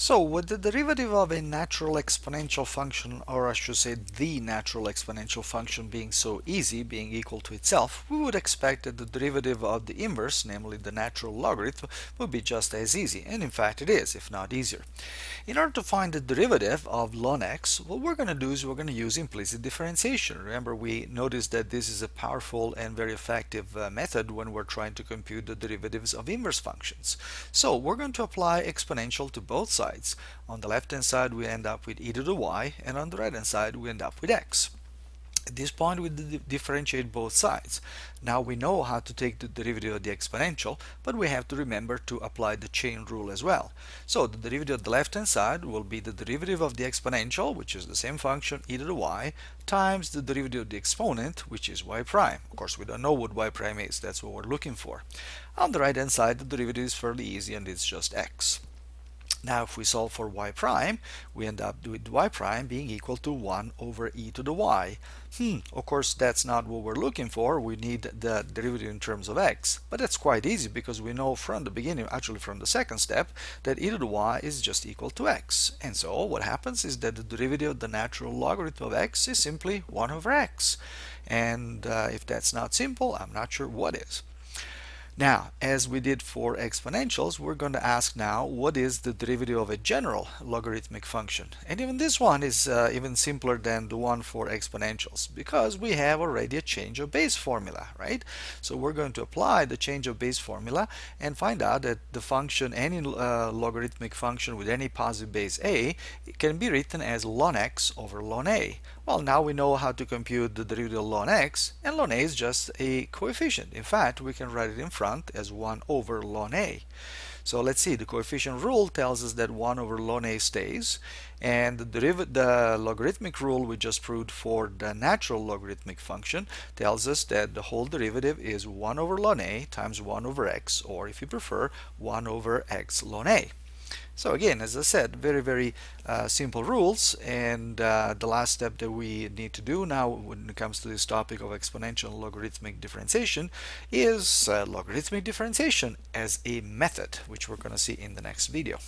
So with the derivative of a natural exponential function, or I should say the natural exponential function being so easy, being equal to itself, we would expect that the derivative of the inverse, namely the natural logarithm, would be just as easy, and in fact it is, if not easier. In order to find the derivative of ln x, what we're going to do is we're going to use implicit differentiation. Remember, we noticed that this is a powerful and very effective method when we're trying to compute the derivatives of inverse functions. So we're going to apply exponential to both sides. On the left hand side we end up with e to the y, and on the right hand side we end up with x. At this point we differentiate both sides. Now we know how to take the derivative of the exponential, but we have to remember to apply the chain rule as well. So the derivative of the left hand side will be the derivative of the exponential, which is the same function e to the y, times the derivative of the exponent, which is y prime. Of course we don't know what y prime is, that's what we're looking for. On the right hand side the derivative is fairly easy and it's just x. Now if we solve for y prime, we end up with y prime being equal to 1 over e to the y. Of course that's not what we're looking for. We need the derivative in terms of x, but that's quite easy because we know from the beginning, actually from the second step, that e to the y is just equal to x. And so what happens is that the derivative of the natural logarithm of x is simply 1 over x. And if that's not simple, I'm not sure what is. Now, as we did for exponentials, we're going to ask now what is the derivative of a general logarithmic function. And even this one is even simpler than the one for exponentials because we have already a change of base formula, right? So we're going to apply the change of base formula and find out that the function, any logarithmic function with any positive base a, it can be written as ln x over ln a. Well, now we know how to compute the derivative of ln x, and ln a is just a coefficient. In fact, we can write it in front as 1 over ln a. So let's see, the coefficient rule tells us that 1 over ln a stays, and the logarithmic rule we just proved for the natural logarithmic function tells us that the whole derivative is 1 over ln a times 1 over x, or if you prefer, 1 over x ln a. So again, as I said, very simple rules, and the last step that we need to do now when it comes to this topic of exponential and logarithmic differentiation is logarithmic differentiation as a method, which we're going to see in the next video.